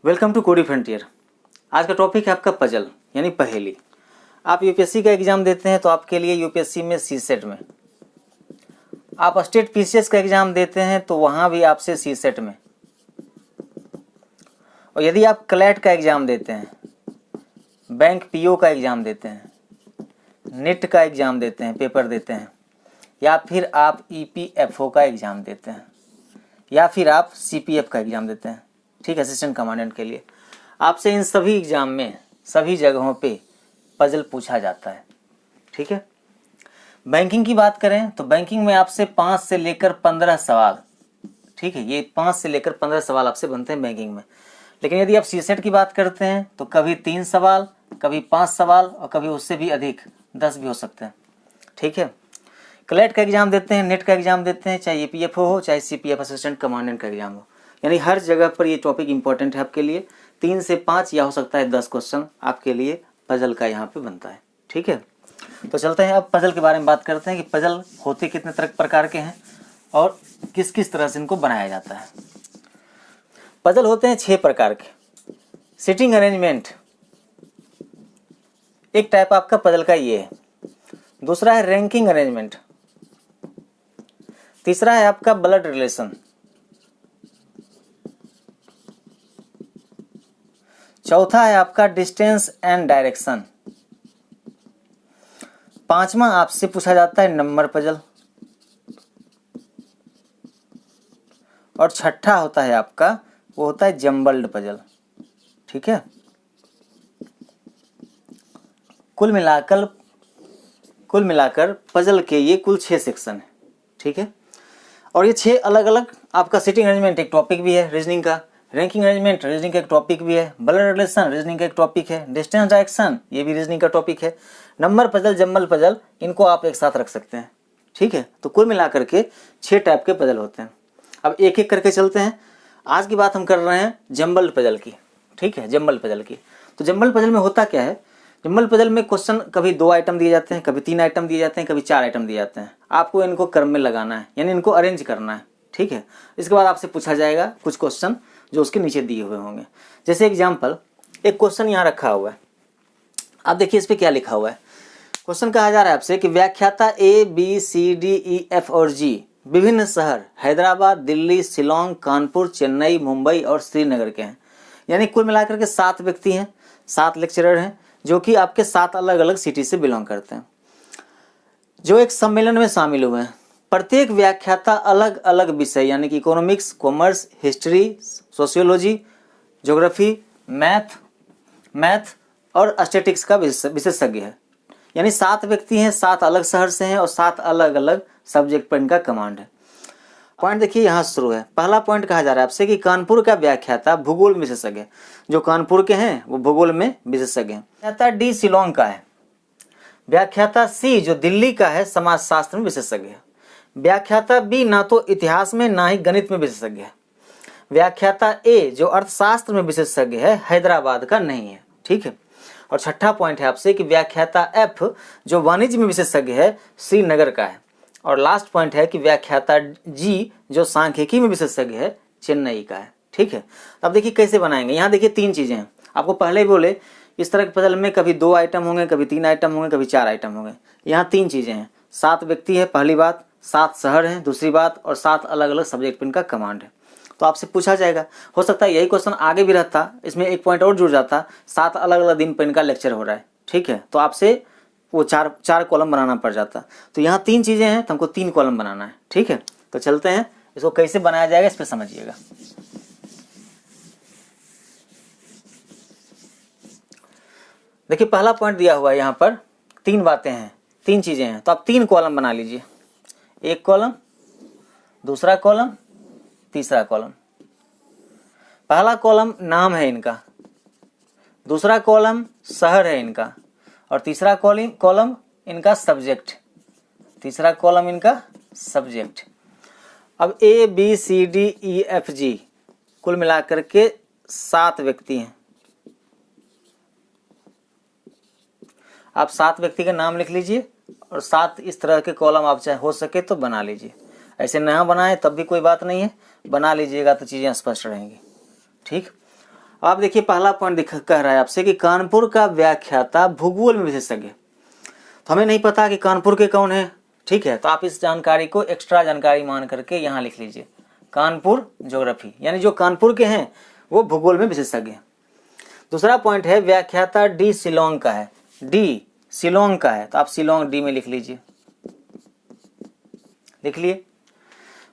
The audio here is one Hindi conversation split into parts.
वेलकम टू कोडी फ्रंटियर। आज का टॉपिक है आपका पजल यानी पहेली। आप यूपीएससी का एग्जाम देते हैं तो आपके लिए यूपीएससी में सीसेट में, आप स्टेट पीसीएस का एग्जाम देते हैं तो वहाँ भी आपसे सीसेट में, और यदि आप क्लैट का एग्ज़ाम देते हैं, बैंक पीओ का एग्ज़ाम देते हैं, नेट का एग्ज़ाम देते हैं, पेपर देते हैं, या फिर आप ईपीएफओ का एग्ज़ाम देते हैं, या फिर आप सीपीएफ का एग्ज़ाम देते हैं, ठीक है, असिस्टेंट कमांडेंट के लिए, आपसे इन सभी एग्ज़ाम में सभी जगहों पे पजल पूछा जाता है। ठीक है। बैंकिंग की बात करें तो बैंकिंग में आपसे 5 से लेकर 15 सवाल, ठीक है, ये 5 से लेकर 15 सवाल आपसे बनते हैं बैंकिंग में। लेकिन यदि आप सीसेट की बात करते हैं तो कभी 3 सवाल, कभी 5 सवाल और कभी उससे भी अधिक 10 भी हो सकते हैं। ठीक है। क्लैट का एग्ज़ाम देते हैं, नेट का एग्ज़ाम देते हैं, चाहे ईपीएफओ हो चाहे सीपीएफ असिस्टेंट कमांडेंट का एग्ज़ाम हो, यानी हर जगह पर ये टॉपिक इंपॉर्टेंट है आपके लिए। 3 से 5 या हो सकता है 10 क्वेश्चन आपके लिए पजल का यहाँ पे बनता है। ठीक है। तो चलते हैं अब पजल के बारे में बात करते हैं कि पजल होते कितने प्रकार के हैं और किस किस तरह से इनको बनाया जाता है। पजल होते हैं 6 प्रकार के। सिटिंग अरेंजमेंट एक टाइप आपका पजल का ये है। दूसरा है रैंकिंग अरेंजमेंट। तीसरा है आपका ब्लड रिलेशन। चौथा है आपका डिस्टेंस एंड डायरेक्शन। पांचवा आपसे पूछा जाता है नंबर पजल। और छठा होता है आपका, वो होता है जम्बल्ड पजल। ठीक है। कुल मिलाकर पजल के ये कुल 6 सेक्शन है। ठीक है। और ये 6 अलग अलग आपका सिटिंग अरेंजमेंट एक टॉपिक भी है रीजनिंग का, रैंकिंग अरेंजमेंट रीजनिंग का एक टॉपिक भी है, ब्लड रिलेशन रीजनिंग का एक टॉपिक है, डिस्टेंस डायरेक्शन ये भी रीजनिंग का टॉपिक है, नंबर पजल, जम्बल पजल, इनको आप एक साथ रख सकते हैं। ठीक है। तो कुल मिलाकर के 6 टाइप के पजल होते हैं। अब एक एक करके चलते हैं। आज की बात हम कर रहे हैं जम्बल पजल की। ठीक है, जम्बल पजल की। तो जम्बल पजल में होता क्या है, जम्बल पजल में क्वेश्चन कभी 2 आइटम दिए जाते हैं, कभी 3 आइटम दिए जाते हैं, कभी 4 आइटम दिए जाते हैं। आपको इनको क्रम में लगाना है, यानी इनको अरेंज करना है। ठीक है। इसके बाद आपसे पूछा जाएगा कुछ क्वेश्चन जो उसके नीचे दिए हुए होंगे। जैसे एग्जाम्पल, एक क्वेश्चन यहाँ रखा हुआ है, आप देखिए इस पे क्या लिखा हुआ है। क्वेश्चन कहा जा रहा है आपसे कि व्याख्याता A B C D E F और जी विभिन्न शहर हैदराबाद, दिल्ली, शिलोंग, कानपुर, चेन्नई, मुंबई और श्रीनगर के हैं। यानी कुल मिलाकर के 7 व्यक्ति हैं, 7 लेक्चरर हैं, जो कि आपके 7 अलग अलग सिटी से बिलोंग करते हैं, जो एक सम्मेलन में शामिल हुए हैं। प्रत्येक व्याख्याता अलग अलग विषय यानी कि economics, commerce, history, sociology, geography, math और स्टैटिस्टिक्स का विशेषज्ञ है। यानी 7 व्यक्ति हैं, 7 अलग शहर से हैं और 7 अलग अलग सब्जेक्ट पर इनका कमांड है। पॉइंट देखिए यहाँ शुरू है। पहला पॉइंट कहा जा रहा है आपसे कि कानपुर का व्याख्याता भूगोल में विशेषज्ञ है। जो कानपुर के हैं वो भूगोल में विशेषज्ञ हैं। व्याख्याता डी शिलोंग का है। व्याख्याता सी जो दिल्ली का है समाजशास्त्र में विशेषज्ञ है। व्याख्याता बी ना तो इतिहास में ना ही गणित में विशेषज्ञ है। व्याख्याता ए जो अर्थशास्त्र में विशेषज्ञ है, हैदराबाद का नहीं है। ठीक है। और छठा पॉइंट है आपसे कि व्याख्याता एफ जो वाणिज्य में विशेषज्ञ है, श्रीनगर का है। और लास्ट पॉइंट है कि व्याख्याता जी जो सांख्यिकी में विशेषज्ञ है, चेन्नई का है। ठीक है। अब देखिए कैसे बनाएंगे। यहाँ देखिए 3 चीजें हैं। आपको पहले ही बोले इस तरह के पजल में कभी 2 आइटम होंगे, कभी 3 आइटम होंगे, कभी 4 आइटम होंगे। यहाँ 3 चीजें हैं। 7 व्यक्ति है पहली बात, 7 शहर हैं दूसरी बात, और 7 अलग अलग सब्जेक्ट पर इनका कमांड है। तो आपसे पूछा जाएगा, हो सकता है यही क्वेश्चन आगे भी रहता, इसमें एक पॉइंट और जुड़ जाता, 7 अलग अलग दिन पर इनका लेक्चर हो रहा है। ठीक है। तो आपसे वो 4 कॉलम बनाना पड़ जाता। तो यहाँ 3 चीजें हैं तो हमको 3 कॉलम बनाना है। ठीक है। तो चलते हैं, इसको कैसे बनाया जाएगा इस पर समझिएगा। देखिए पहला पॉइंट दिया हुआ है यहाँ पर, 3 बातें हैं, 3 चीजें हैं। तो आप 3 कॉलम बना लीजिए। एक कॉलम, दूसरा कॉलम, तीसरा कॉलम। पहला कॉलम नाम है इनका, दूसरा कॉलम शहर है इनका, और तीसरा कॉलम इनका सब्जेक्ट। तीसरा कॉलम इनका सब्जेक्ट। अब A B C D E F G कुल मिलाकर के 7 व्यक्ति हैं। आप 7 व्यक्ति का नाम लिख लीजिए और 7 इस तरह के कॉलम आप चाहे हो सके तो बना लीजिए। ऐसे ना बनाए तब भी कोई बात नहीं है, बना लीजिएगा तो चीज़ें स्पष्ट रहेंगी। ठीक। आप देखिए पहला पॉइंट कह रहा है आपसे कि कानपुर का व्याख्याता भूगोल में विशेषज्ञ। तो हमें नहीं पता कि कानपुर के कौन है, ठीक है, तो आप इस जानकारी को एक्स्ट्रा जानकारी मान करके यहाँ लिख लीजिए, कानपुर ज्योग्राफी, यानी जो कानपुर के हैं वो भूगोल में विशेषज्ञ हैं। दूसरा पॉइंट है व्याख्याता डी शिलोंग का है, डी शिलोंग का है, तो आप शिलोंग डी में लिख लीजिए, लिख लिए।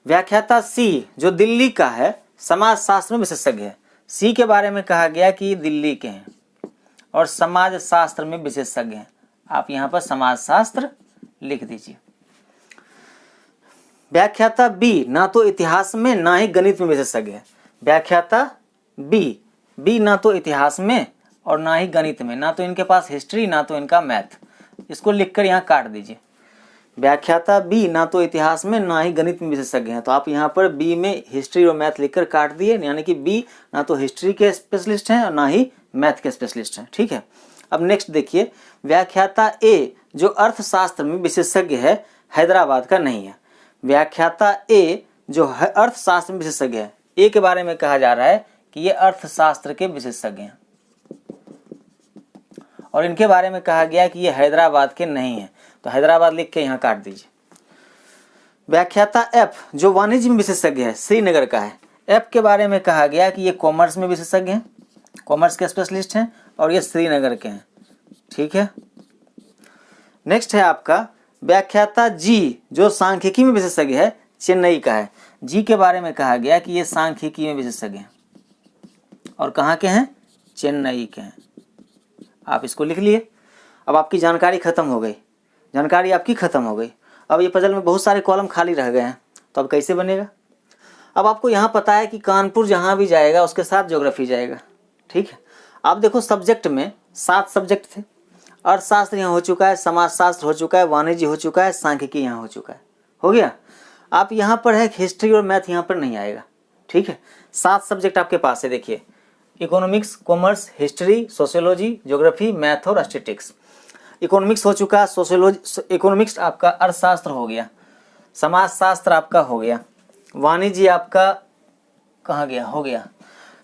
व्याख्याता सी जो दिल्ली का है, समाज शास्त्र में विशेषज्ञ है। सी के बारे में कहा गया कि दिल्ली के हैं और समाज शास्त्र में विशेषज्ञ हैं, आप यहाँ पर समाज शास्त्र लिख दीजिए। व्याख्याता बी ना तो इतिहास में ना ही गणित में विशेषज्ञ है। व्याख्याता बी ना तो इतिहास में और ना ही गणित में, ना तो इनके पास हिस्ट्री ना तो इनका मैथ, इसको लिखकर यहाँ काट दीजिए। व्याख्याता बी ना तो इतिहास में ना ही गणित में विशेषज्ञ हैं, तो आप यहाँ पर बी में हिस्ट्री और मैथ लिखकर काट दिए, यानी कि बी ना तो हिस्ट्री के स्पेशलिस्ट हैं और ना ही मैथ के स्पेशलिस्ट हैं, ठीक है। अब नेक्स्ट देखिए, व्याख्याता ए जो अर्थशास्त्र में विशेषज्ञ है, हैदराबाद का नहीं है। व्याख्याता ए जो अर्थशास्त्र में विशेषज्ञ है, ए के बारे में कहा जा रहा है कि ये अर्थशास्त्र के विशेषज्ञ हैं और इनके बारे में कहा गया कि ये हैदराबाद के नहीं है, तो हैदराबाद लिख के यहाँ काट दीजिए। व्याख्याता एफ जो वाणिज्य में विशेषज्ञ है, श्रीनगर का है। एफ के बारे में कहा गया कि ये कॉमर्स में विशेषज्ञ हैं, कॉमर्स के स्पेशलिस्ट हैं और ये श्रीनगर के हैं, ठीक है। नेक्स्ट है आपका व्याख्याता जी जो सांख्यिकी में विशेषज्ञ है, चेन्नई का है। जी के बारे में कहा गया कि ये सांख्यिकी में विशेषज्ञ हैं और कहाँ के हैं, चेन्नई के हैं, आप इसको लिख लिए। अब आपकी जानकारी खत्म हो गई, जानकारी आपकी खत्म हो गई। अब ये पजल में बहुत सारे कॉलम खाली रह गए हैं, तो अब कैसे बनेगा। अब आपको यहाँ पता है कि कानपुर जहाँ भी जाएगा उसके साथ ज्योग्राफी जाएगा, ठीक है। आप देखो सब्जेक्ट में 7 सब्जेक्ट थे, अर्थशास्त्र यहाँ हो चुका है, समाजशास्त्र हो चुका है, वाणिज्य हो चुका है, सांख्यिकी यहाँ हो चुका है, हो गया। आप यहाँ पर है हिस्ट्री और मैथ यहाँ पर नहीं आएगा, ठीक है। 7 सब्जेक्ट आपके पास है, देखिए economics, commerce, history, sociology, geography, math और स्टैटिस्टिक्स। इकोनॉमिक्स हो चुका, सोशियोलॉजी, इकोनॉमिक्स आपका अर्थशास्त्र हो गया, समाजशास्त्र आपका हो गया, वाणिज्य आपका कहाँ गया, हो गया,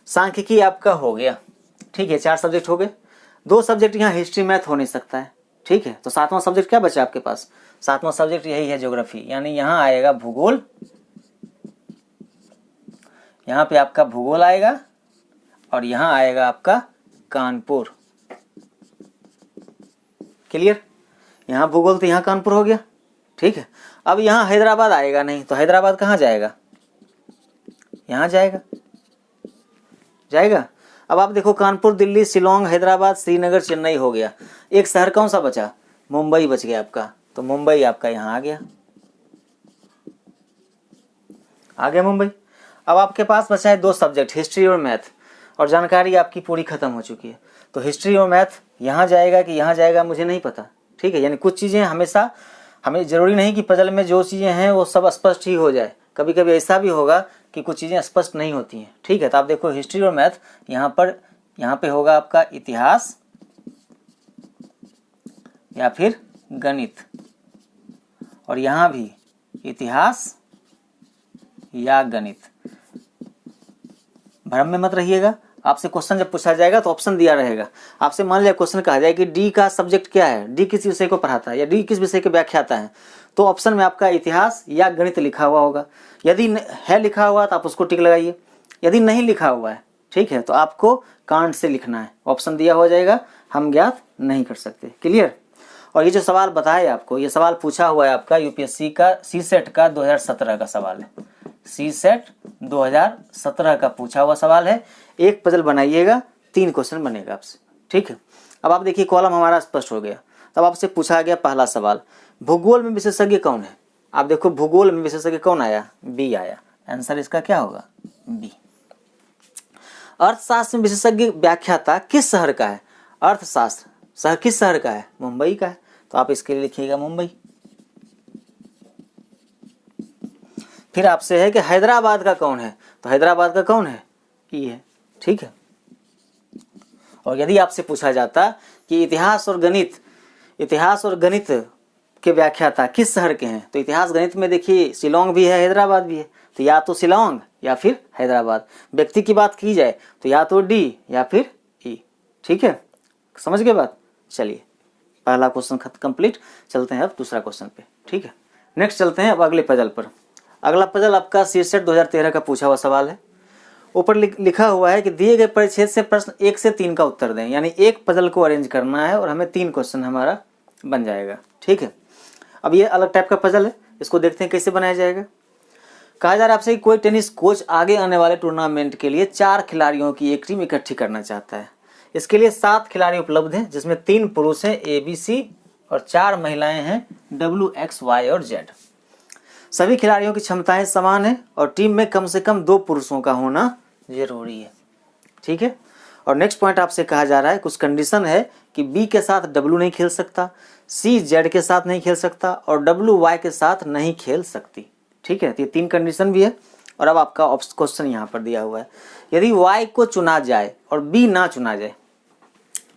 सांख्यिकी आपका हो गया, ठीक है। 4 सब्जेक्ट हो गए। 2 सब्जेक्ट यहाँ हिस्ट्री मैथ हो नहीं सकता है, ठीक है। तो 7वां सब्जेक्ट क्या बचा आपके पास, 7वां सब्जेक्ट यही है ज्योग्राफी, यानी यहाँ आएगा भूगोल, यहाँ पे आपका भूगोल आएगा और यहाँ आएगा आपका कानपुर। क्लियर, यहाँ भूगोल तो यहाँ कानपुर हो गया, ठीक है। अब यहाँ हैदराबाद आएगा नहीं, तो हैदराबाद कहाँ जाएगा, यहाँ जाएगा, जाएगा। अब आप देखो कानपुर, दिल्ली, शिलोंग, हैदराबाद, श्रीनगर, चेन्नई हो गया। एक शहर कौन सा बचा, मुंबई बच गया आपका, तो मुंबई आपका यहाँ आ गया, आ गया मुंबई। अब आपके पास बचा है 2 सब्जेक्ट हिस्ट्री और मैथ, और जानकारी आपकी पूरी खत्म हो चुकी है। तो हिस्ट्री और मैथ यहाँ जाएगा कि यहाँ जाएगा मुझे नहीं पता, ठीक है। यानी कुछ चीज़ें हमेशा, हमें ज़रूरी नहीं कि पजल में जो चीज़ें हैं वो सब स्पष्ट ही हो जाए, कभी कभी ऐसा भी होगा कि कुछ चीज़ें स्पष्ट नहीं होती हैं, ठीक है। तो आप देखो हिस्ट्री और मैथ यहाँ पर, यहाँ पे होगा आपका इतिहास या फिर गणित, और यहाँ भी इतिहास या गणित। भ्रम में मत रहिएगा, आपसे क्वेश्चन जब पूछा जाएगा तो ऑप्शन दिया रहेगा। आपसे मान लिया क्वेश्चन कहा जाए कि डी का सब्जेक्ट क्या है, डी किस विषय को पढ़ाता है या डी किस विषय के व्याख्याता है, तो ऑप्शन में आपका इतिहास या गणित लिखा हुआ होगा। यदि है लिखा हुआ तो आप उसको टिक लगाइए, यदि नहीं लिखा हुआ है, ठीक है, तो आपको कांट से लिखना है, ऑप्शन दिया हो जाएगा, हम ज्ञात नहीं कर सकते। क्लियर। और ये जो सवाल बताया आपको, ये सवाल पूछा हुआ है आपका यूपीएससी का सीसेट का 2017 का सवाल है, सीसेट 2017 का पूछा हुआ सवाल है। एक पजल बनाइएगा, 3 क्वेश्चन बनेगा आपसे, ठीक है। अब आप देखिए कॉलम हमारा स्पष्ट हो गया। तब आपसे पूछा गया पहला सवाल, भूगोल में विशेषज्ञ कौन है। आप देखो भूगोल में विशेषज्ञ कौन आया, बी आया, आंसर इसका क्या होगा, बी। अर्थशास्त्र में विशेषज्ञ व्याख्याता किस शहर का है, अर्थशास्त्र शहर किस शहर का है, मुंबई का है, तो आप इसके लिए लिखिएगा मुंबई। फिर आपसे है कि हैदराबाद का कौन है, तो हैदराबाद का कौन है, ई है, ठीक है। और यदि आपसे पूछा जाता कि इतिहास और गणित के व्याख्याता किस शहर के हैं, तो इतिहास गणित में देखिए शिलोंग भी है, हैदराबाद भी है, तो या तो शिलोंग या फिर हैदराबाद। व्यक्ति की बात की जाए तो या तो डी या फिर ई। ठीक है, समझ गए बात। चलिए पहला क्वेश्चन कंप्लीट। चलते हैं अब दूसरा क्वेश्चन पे। ठीक है, नेक्स्ट चलते हैं अब अगले पजल पर। अगला पजल आपका शीर्षक 2013 का पूछा हुआ सवाल है। ऊपर लिखा हुआ है कि दिए गए परिच्छेद से प्रश्न 1 से 3 का उत्तर दें, यानी एक पजल को अरेंज करना है और हमें 3 क्वेश्चन हमारा बन जाएगा। ठीक है, अब ये अलग टाइप का पजल है, इसको देखते हैं कैसे बनाया जाएगा। कहा जा रहा है आपसे कि कोई टेनिस कोच आगे आने वाले टूर्नामेंट के लिए 4 खिलाड़ियों की एक टीम इकट्ठी करना चाहता है। इसके लिए 7 खिलाड़ी उपलब्ध हैं, जिसमें 3 पुरुष हैं ABC और 4 महिलाएं हैं WX, Y और Z। सभी खिलाड़ियों की क्षमताएं समान है और टीम में कम से कम 2 पुरुषों का होना जरूरी है। ठीक है, और नेक्स्ट पॉइंट आपसे कहा जा रहा है कुछ कंडीशन है कि B के साथ W नहीं खेल सकता, C Z के साथ नहीं खेल सकता और W Y के साथ नहीं खेल सकती। ठीक है, तो ये 3 कंडीशन भी है। और अब आपका क्वेश्चन यहाँ पर दिया हुआ है, यदि Y को चुना जाए और B ना चुना जाए।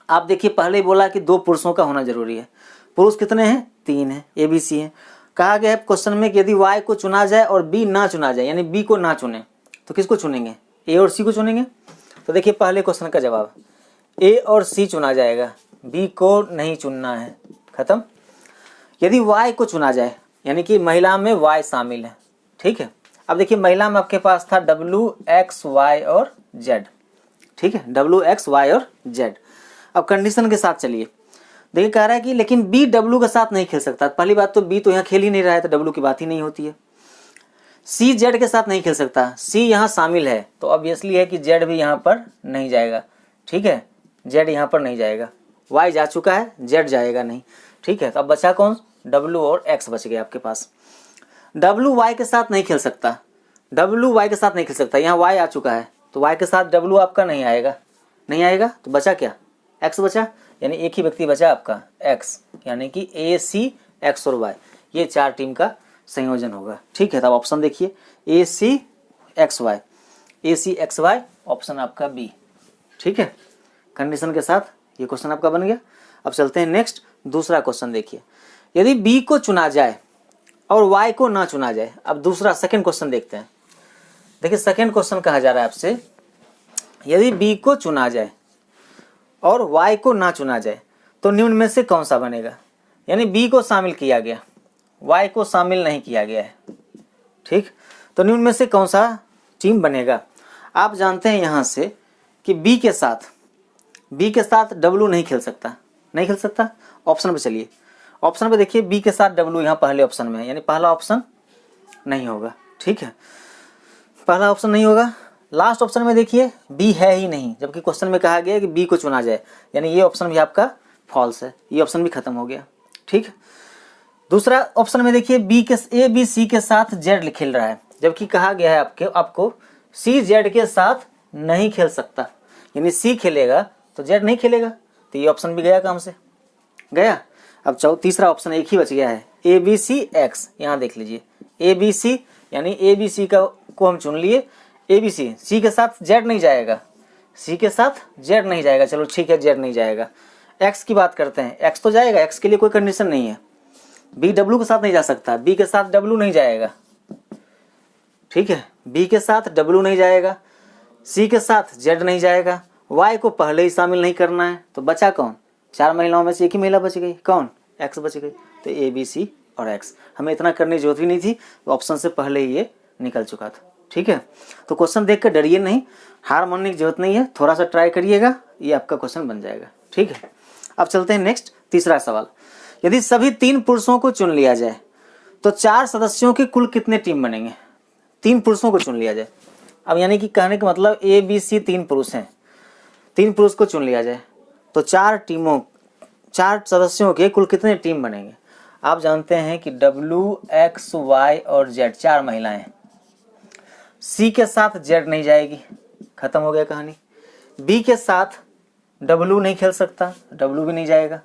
आप देखिए पहले ही बोला कि 2 पुरुषों का होना जरूरी है। पुरुष कितने हैं? 3 हैं, ABC हैं। कहा गया है क्वेश्चन में कि यदि Y को चुना जाए और B ना चुना जाए, यानी B को ना चुने, तो किसको चुनेंगे? A और C को चुनेंगे। तो देखिए पहले क्वेश्चन का जवाब, A और C चुना जाएगा, B को नहीं चुनना है, खत्म। यदि Y को चुना जाए, यानी कि महिला में Y शामिल है। ठीक है, अब देखिए महिला में आपके पास था WX, Y और Z। ठीक है, WX, Y और Z। अब कंडीशन के साथ चलिए, देखिए कह रहा है कि लेकिन B W के साथ नहीं खेल सकता। पहली बात तो B तो यहाँ खेल ही नहीं रहा है, तो W की बात ही नहीं होती है। C Z के साथ नहीं खेल सकता, C यहाँ शामिल है, तो ऑब्वियसली है कि Z भी यहाँ पर नहीं जाएगा। ठीक है, Z यहाँ पर नहीं जाएगा, Y जा चुका है, Z जाएगा नहीं। ठीक है, तो अब बचा कौन? W और X बच गए आपके पास। W Y के साथ नहीं खेल सकता, W Y के साथ नहीं खेल सकता, यहाँ Y आ चुका है, तो Y के साथ W आपका नहीं आएगा, नहीं आएगा, तो बचा क्या? X बचा, यानी एक ही व्यक्ति बचा आपका X, यानी कि AC, X और Y, ये 4 टीम का संयोजन होगा। ठीक है, तो ऑप्शन देखिए AC, XY, AC, XY, option आपका B। ठीक है, कंडीशन के साथ ये क्वेश्चन आपका बन गया। अब चलते हैं नेक्स्ट, दूसरा क्वेश्चन देखिए, यदि B को चुना जाए और Y को ना चुना जाए। अब दूसरा सेकंड क्वेश्चन देखते हैं। देखिए सेकंड क्वेश्चन कहा जा रहा है आपसे, यदि B को चुना जाए और Y को ना चुना जाए तो निम्न में से कौन सा बनेगा? यानी B को शामिल किया गया, Y को शामिल नहीं किया गया है। ठीक, तो निम्न में से कौन सा टीम बनेगा? आप जानते हैं यहाँ से कि B के साथ W नहीं खेल सकता, नहीं खेल सकता। ऑप्शन पे चलिए, ऑप्शन पे देखिए B के साथ W यहाँ पहले ऑप्शन में है, यानी पहला ऑप्शन नहीं होगा। ठीक है, पहला ऑप्शन नहीं होगा। लास्ट ऑप्शन में देखिए B है ही नहीं, जबकि क्वेश्चन में कहा गया है कि B को चुना जाए, यानी ये ऑप्शन भी आपका फॉल्स है, ये ऑप्शन भी खत्म हो गया। ठीक, दूसरा ऑप्शन में देखिए A B C के साथ Z खेल रहा है, जबकि कहा गया है आपको C Z के साथ नहीं खेल सकता, यानी C खेलेगा तो Z नहीं खेलेगा, तो ये ऑप्शन भी गया काम से, गया। अब तीसरा ऑप्शन एक ही बच गया है, ABC X। यहाँ देख लीजिए ABC, यानी ABC को हम चुन लिए, ABC, C के साथ Z नहीं जाएगा, C के साथ Z नहीं जाएगा, चलो ठीक है Z नहीं जाएगा। X की बात करते हैं, X तो जाएगा, X के लिए कोई कंडीशन नहीं है। B W के साथ नहीं जा सकता, B के साथ W नहीं जाएगा। ठीक है, B के साथ W नहीं जाएगा, C के साथ Z नहीं जाएगा, Y को पहले ही शामिल नहीं करना है, तो बचा कौन? 4 महिलाओं में से एक ही महिला बच गई, कौन? X बच गई। तो A B C और X, हमें इतना करने की जरूरत भी नहीं थी, तो ऑप्शन से पहले ही ये निकल चुका था। ठीक है, तो क्वेश्चन देख कर डरिए नहीं, हार मानने की जरूरत नहीं है, थोड़ा सा ट्राई करिएगा, ये आपका क्वेश्चन बन जाएगा। ठीक है, अब चलते हैं नेक्स्ट, तीसरा सवाल, यदि सभी 3 पुरुषों को चुन लिया जाए तो 4 सदस्यों की कुल कितने टीम बनेंगे? 3 पुरुषों को चुन लिया जाए। अब यानी कि कहने का मतलब A B C 3 पुरुष हैं, 3 पुरुष को चुन लिया जाए तो 4 सदस्यों के कुल कितने टीम बनेंगे? आप जानते हैं कि W X Y और Z 4 महिलाएं, C के साथ Z नहीं जाएगी, खत्म हो गया कहानी। B के साथ W नहीं खेल सकता, W भी नहीं जाएगा,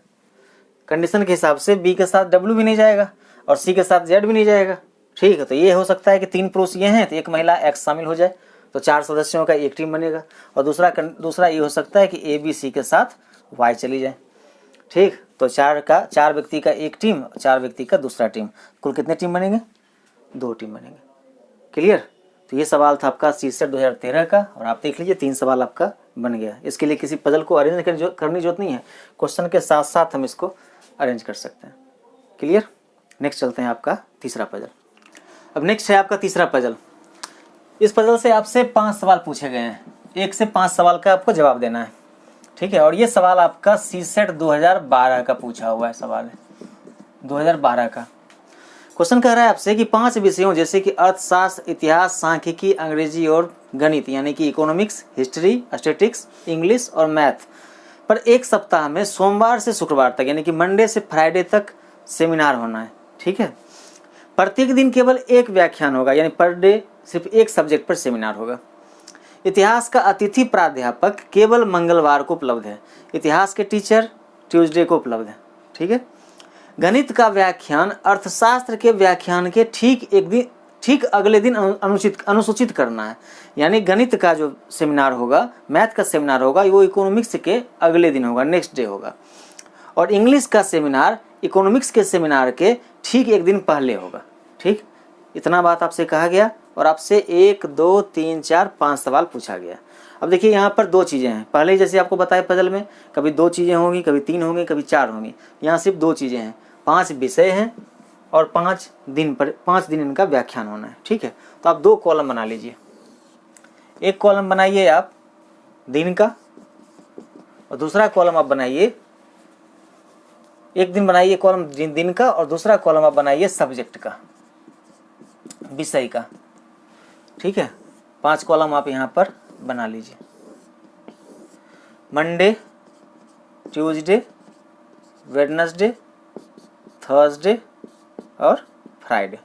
कंडीशन के हिसाब से B के साथ W भी नहीं जाएगा और C के साथ Z भी नहीं जाएगा। ठीक है, तो ये हो सकता है कि 3 पुरुष ये हैं तो एक महिला X शामिल हो जाए, तो 4 सदस्यों का एक टीम बनेगा। और दूसरा ये हो सकता है कि A B C के साथ Y चली जाए। ठीक, तो 4 व्यक्ति का एक टीम, 4 व्यक्ति का दूसरा टीम, कुल कितने टीम बनेंगे? 2 टीम बनेंगे। क्लियर? तो ये सवाल था आपका सीसेट 2013 का, और आप देख लीजिए 3 सवाल आपका बन गया। इसके लिए किसी पजल को अरेंज करने जरूरत नहीं है, क्वेश्चन के साथ साथ हम इसको अरेंज कर सकते हैं। क्लियर। नेक्स्ट चलते हैं आपका तीसरा पजल। अब नेक्स्ट है आपका तीसरा पजल। इस पजल से आपसे 5 सवाल पूछे गए हैं, 1 से 5 सवाल का आपको जवाब देना है, ठीक है। और ये सवाल आपका सीसेट 2012 का पूछा हुआ है, सवाल है 2012 का। क्वेश्चन कह रहा है आपसे कि 5 विषयों जैसे कि अर्थशास्त्र, इतिहास, सांख्यिकी, अंग्रेजी और गणित यानी कि इकोनॉमिक्स, हिस्ट्री, स्टैटिस्टिक्स, इंग्लिश और मैथ पर एक सप्ताह में सोमवार से शुक्रवार तक यानी कि मंडे से फ्राइडे तक सेमिनार होना है, ठीक है। प्रत्येक दिन केवल एक व्याख्यान होगा, यानी पर डे सिर्फ एक सब्जेक्ट पर सेमिनार होगा। इतिहास का अतिथि प्राध्यापक केवल मंगलवार को उपलब्ध है, इतिहास के टीचर ट्यूसडे को उपलब्ध है, ठीक है। गणित का व्याख्यान अर्थशास्त्र के व्याख्यान के ठीक अगले दिन अनुसूचित करना है, यानी गणित का जो सेमिनार होगा, मैथ का सेमिनार होगा, वो इकोनॉमिक्स के अगले दिन होगा, नेक्स्ट डे होगा। और इंग्लिश का सेमिनार इकोनॉमिक्स के सेमिनार के ठीक एक दिन पहले होगा, ठीक। इतना बात आपसे कहा गया और आपसे 1, 2, 3, 4, 5 सवाल पूछा गया। अब देखिए यहाँ पर 2 चीज़ें हैं, पहले ही जैसे आपको बताया पजल में कभी 2 चीज़ें होंगी, कभी 3 होंगी, कभी 4 होंगी। यहाँ सिर्फ 2 चीज़ें हैं, 5 विषय हैं और 5 दिन इनका व्याख्यान होना है, ठीक है। तो आप 2 कॉलम बना लीजिए, एक कॉलम बनाइए आप दिन का और दूसरा कॉलम आप बनाइए, एक दिन बनाइए कॉलम दिन का और दूसरा कॉलम आप बनाइए सब्जेक्ट का, विषय का, ठीक है। 5 कॉलम आप यहाँ पर बना लीजिए, मंडे, ट्यूसडे, वेडनेसडे, थर्सडे और फ्राइडे,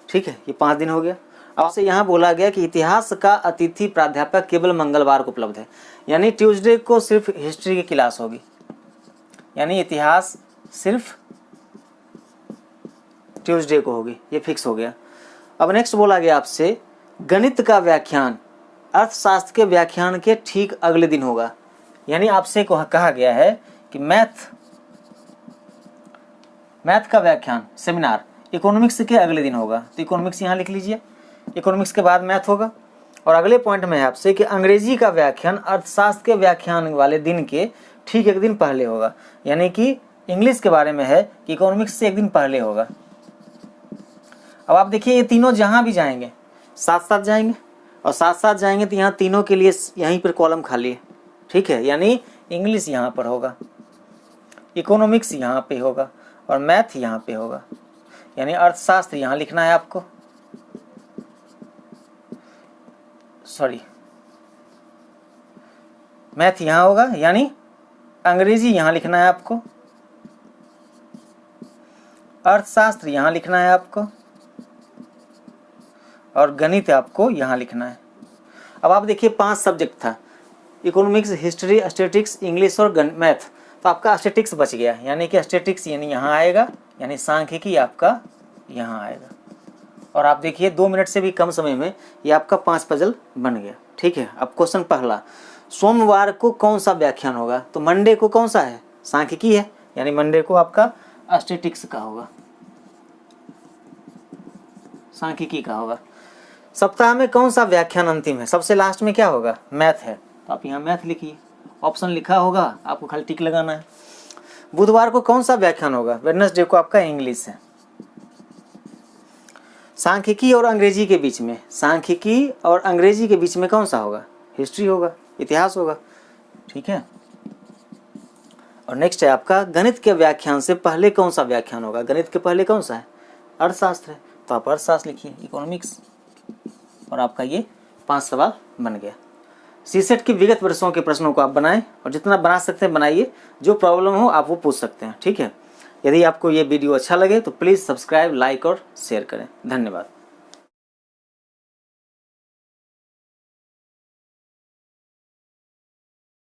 ठीक है। ये 5 दिन हो गया। आपसे यहाँ बोला गया कि इतिहास का अतिथि प्राध्यापक केवल मंगलवार को उपलब्ध है, यानी ट्यूसडे को सिर्फ हिस्ट्री की क्लास होगी, यानी इतिहास सिर्फ ट्यूसडे को होगी, ये फिक्स हो गया। अब नेक्स्ट बोला गया आपसे गणित का व्याख्यान अर्थशास्त्र के व्याख्यान के ठीक अगले दिन होगा, यानी आपसे कहा गया है कि मैथ का व्याख्यान सेमिनार इकोनॉमिक्स के अगले दिन होगा, तो इकोनॉमिक्स यहाँ लिख लीजिए, इकोनॉमिक्स के बाद मैथ होगा। और अगले पॉइंट में है आपसे कि अंग्रेजी का व्याख्यान अर्थशास्त्र के व्याख्यान वाले दिन के ठीक एक दिन पहले होगा, यानी कि इंग्लिश के बारे में है कि इकोनॉमिक्स से एक दिन पहले होगा। अब आप देखिए ये तीनों जहाँ भी जाएंगे साथ साथ जाएंगे, और साथ साथ जाएंगे तो यहाँ तीनों के लिए यहीं पर कॉलम खाली है, ठीक है। यानी इंग्लिश यहाँ पर होगा, इकोनॉमिक्स यहाँ पे होगा और मैथ यहाँ पे होगा, यानी अर्थशास्त्र यहाँ लिखना है आपको, सॉरी मैथ यहाँ होगा, यानी अंग्रेजी यहाँ लिखना है आपको, अर्थशास्त्र यहाँ लिखना है आपको और गणित आपको यहाँ लिखना है। अब आप देखिए 5 सब्जेक्ट था, इकोनॉमिक्स, हिस्ट्री, स्टैटिस्टिक्स, इंग्लिश और मैथ, तो आपका स्टैटिस्टिक्स बच गया, यानी कि स्टैटिस्टिक्स यानी यहाँ आएगा, यानी सांख्यिकी आपका यहाँ आएगा। और आप देखिए 2 मिनट से भी कम समय में ये आपका 5 पजल बन गया, ठीक है। अब क्वेश्चन पहला, सोमवार को कौन सा व्याख्यान होगा, तो मंडे को कौन सा है, सांख्यिकी है, यानी मंडे को आपका स्टैटिस्टिक्स का होगा, सांख्यिकी का होगा। सप्ताह में कौन सा व्याख्यान अंतिम है, सबसे लास्ट में क्या होगा, मैथ है, तो आप यहाँ मैथ लिखिए, ऑप्शन लिखा होगा, आपको खाली टिक लगाना है। बुधवार को कौन सा व्याख्यान होगा, वेडनेसडे को आपका इंग्लिश है। सांख्यिकी और अंग्रेजी के बीच में, सांख्यिकी और अंग्रेजी के बीच में कौन सा होगा, हिस्ट्री होगा, इतिहास होगा, ठीक है। और नेक्स्ट है आपका गणित के व्याख्यान से पहले कौन सा व्याख्यान होगा, गणित के पहले कौन सा है, अर्थशास्त्र है, तो आप अर्थशास्त्र लिखिए, इकोनॉमिक्स। और आपका ये 5 सवाल बन गया। सीसेट की विगत वर्षों के प्रश्नों को आप बनाएं और जितना बना सकते हैं बनाइए, जो प्रॉब्लम हो आप वो पूछ सकते हैं, ठीक है। यदि आपको ये वीडियो अच्छा लगे तो प्लीज़ सब्सक्राइब, लाइक और शेयर करें। धन्यवाद।